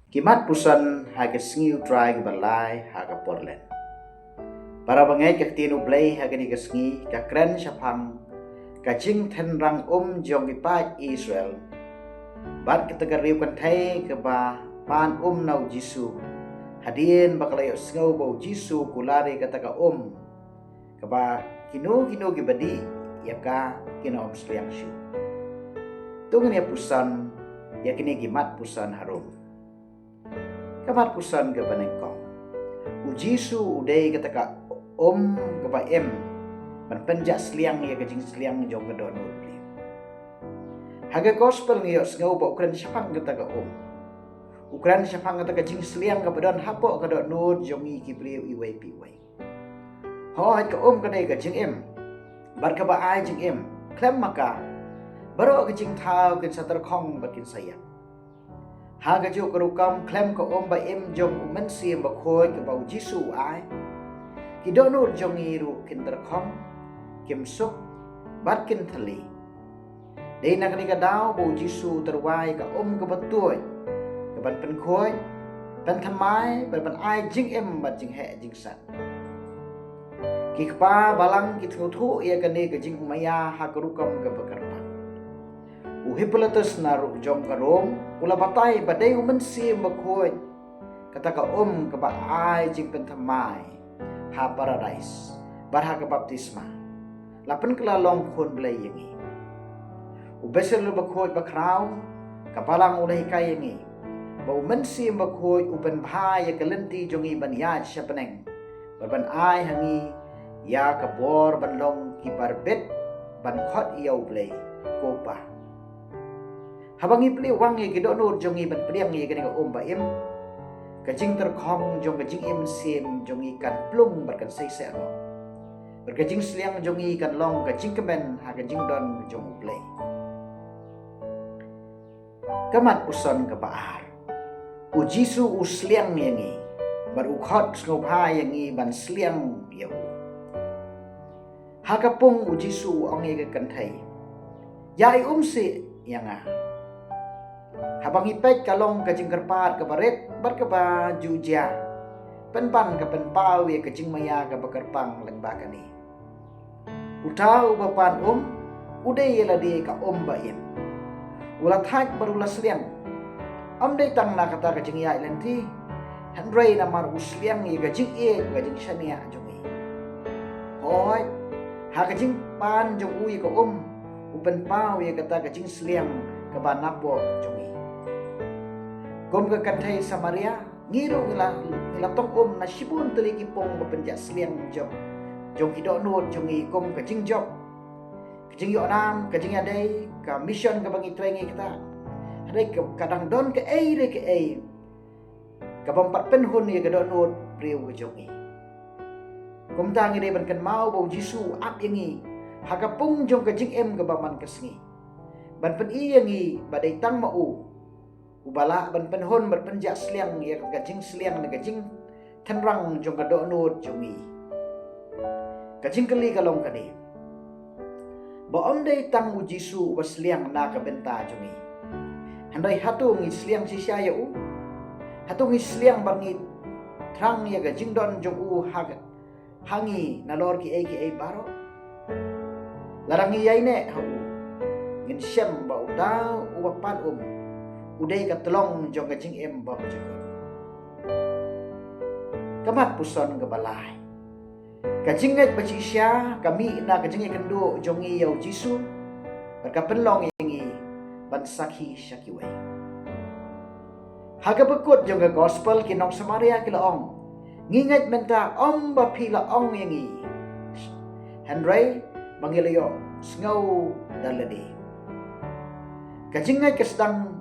Kimat pusan haga sengiu try ke balai haga porlen. Para bangai ke tinu blay haga ni kesengi ka kren syapang ka jing ten rang jong ipai Israel. Bat kita riu kan thai ke ba pan nau Jisu. Hadien bakalayo sengau bau Jisu kulari kata ka ke ba kinu ki badi ya ka kina sliang syu. Tungin ya pusan ya kini gimat pusan harum. Kamat pusan ke banengkong. Ujisu udai kata ka ke ba ban penjak sliang ya kajing sliang jong kedon beli. Haga gospel ngiyok sengau ba ukran syapang kata ka Ukran syapang kata ka jing sliang ka badon hapok ka dot nur jong ki beliau iwai piwai. Hoi ka kadai ka jing bar ka ba ai jing klem maka baro ka jing thau kin satar khong bakin sayat. Haga jo kerukam klem ka ba jong umen siem ba khoi ka bau Jisu ai. Ki dot nur jong iru kin terkhong kim suk bat kin thali. Dei nak ni ka dau bau Jisu terwai ka ka batuai. Ka ban pen khoi pen thamai ban ai jing bat jing he jing sat. Ki kpa balang ki thu ia ka ne ka jing maya ha kerukam ka bakarpa. Uhipulatus naru jong karom ula batai badai umen siem bakhoi kata ka ka ba ai jing pen thamai ha paradise bar ha ka baptisma lapen kala long khon blai yangi ubesel lu bakhoi bakrau kapalang ulai kai yangi ba umen siem bakhoi uben bhai ya kalenti jongi ban ya shapeneng ban ai hangi ya ka bor ban long ki barbet ban khot yau blai kopa Habangi pli wang ye gido nur jongi ban priang ye gani ba kajing terkhong jong kajing sim jongi kan plum berkan sei se no berkajing sliang jongi kan long kajing kemen ha kajing don jong play kamat uson ke baar ujisu usliang yangi baru khot snobha yangi ban sliang yau hakapung ujisu ong ye kan thai yai si yanga Habang ipet kalong kajing kerpat ke baret bar ke baju jia penpan ke penpau ya kajing maya ke bakerpang lembah kani utau bapan udai yela di ka ba ulat hak barula sliang dai tang na kata kajing ya lenti handrai na mar usliang ya kajing kajing shania jongi hoi ha kajing pan jong ya ka upen pau ya kata kajing sliang ke banapo jongi Gom ke kantai Samaria ngiru ngila tong na shibun teliki pong bepenjak seliang jong hidok nur jongi gom ke jing job ke jing yo nam ke jing adai ke mission ke bangi trengi kita adai ke kadang don ke ke bampat penhun ye ke dok nur priu ke jongi gom tang ide ban kan mau bau Jisu ap yangi hakapung jong ke jing ke baman ke sengi ban pen yangi badai tang mau ubala ban penhon berpenjak seliang ya kajing seliang na kajing tenrang jong kadok nur jongi kajing keli kalong kani ba dai tang Jisu wasliang na ka benta jongi handai hatu ngi seliang sisya ya hatu ngi seliang bangi trang ya kajing don jong hangi na lor ki ai baro larangi yai ne ngin syam ba uda uwapan udai ka telong jong kajing bam jong kamat puson ke balai kajing ngai pacisya kami na kajing kendu jongi yau Jisu berka penlong yangi ban sakhi syakiwai haga bekut jong ke gospel kinong Samaria kila ngingat menta ba pila yangi Henry bangilayo sngau daladi kajing ngai kesedang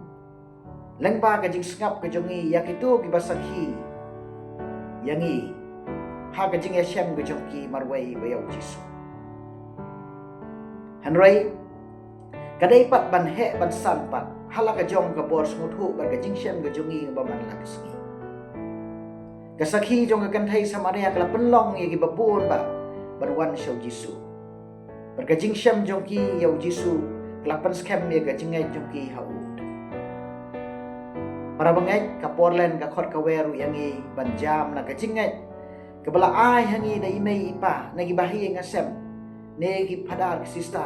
lengba kajing sengap ke jongi yak itu ki basakhi yangi ha kajing yashem ke jongki marwai bayau Jisu Henry kadai pat ban san pat hala ka jong ka bor smuthu bar kajing shem ke jongi baman la kesengi kasakhi jong ka kanthai Samaria kala penlong ye ki babun ba banwan show Jisu bar kajing shem jongki yau Jisu kala pen skem ye kajing ngai jongki hau para bangai ka porlen ka khot ka weru yangi banjam na ka jingai ka bala ai hangi da imei ipa nagi bahi nga sem negi padar ka sista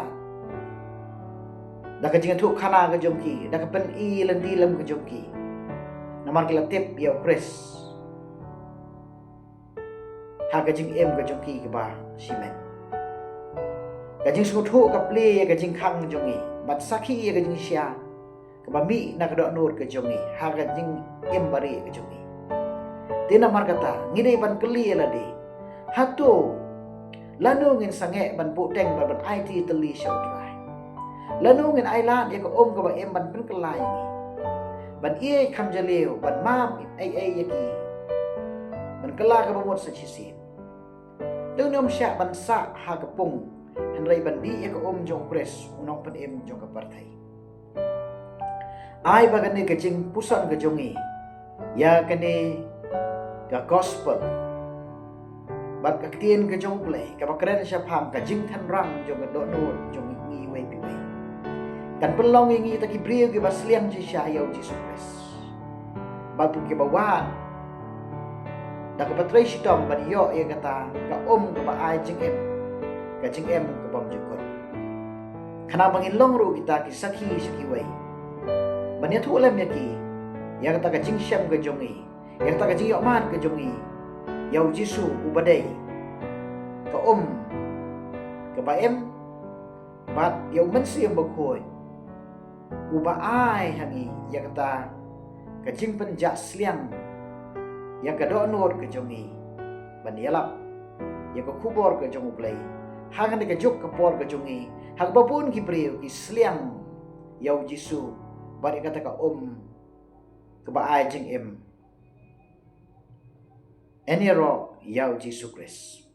da ka jinga thu khana ka jomki da ka pen i lan di lam ka jomki namar ki latip ya Chris ha ka jing em ka jomki ka ba simen ka jing su thu ka ple ya ka jing khang jongi bat sakhi ya ka jing sia Bami nak dok nur ke jongi, haga jing embari ke jongi. Tina markata, ngidai ban keli ladi. Hatu, lanu ngin sange ban puteng ban IT teli show try. Lanu ngin ailan ya ko om ko ba em ban pen kelai ni. Ban ie kam jaleu, ban mam ai yaki. Ban kela ka bamot sa chisi. Dung nom sya ban sa ha ka pung. Hanrai ban di ya ko om jong pres, unong pen em jong ka partai. Ai bagani kecing pusan ke jongi ya kene ka gospel bat ka tien ke jong play ka bakren sya pham ka jing than rang jong do no jong ngi we pi we kan pelong ngi ta ki brio ke basliam ji sya yau ji supres bat ke bawa da ka patrai sitom ban yo ya kata ka ka ba ai jing em ka bom jukot kana bangin long ru kita ki sakhi we Bania tu lem yaki, yang kata kacing syam ke jongi, yang kata kacing yokman ke jongi, yau jisu ubadai, ke ke baem, bat yau mensi yang berkoi, uba ai hangi, yang kata kacing penjak seliang, yang kedua nur ke jongi, banialap, yang ke kubor ke jongu play, hangan ke jok ke por ke jongi, hang babun ki priu ki seliang, yau jisu. Bari kata ka ke ba ai jing em any rock yau Jesus Christ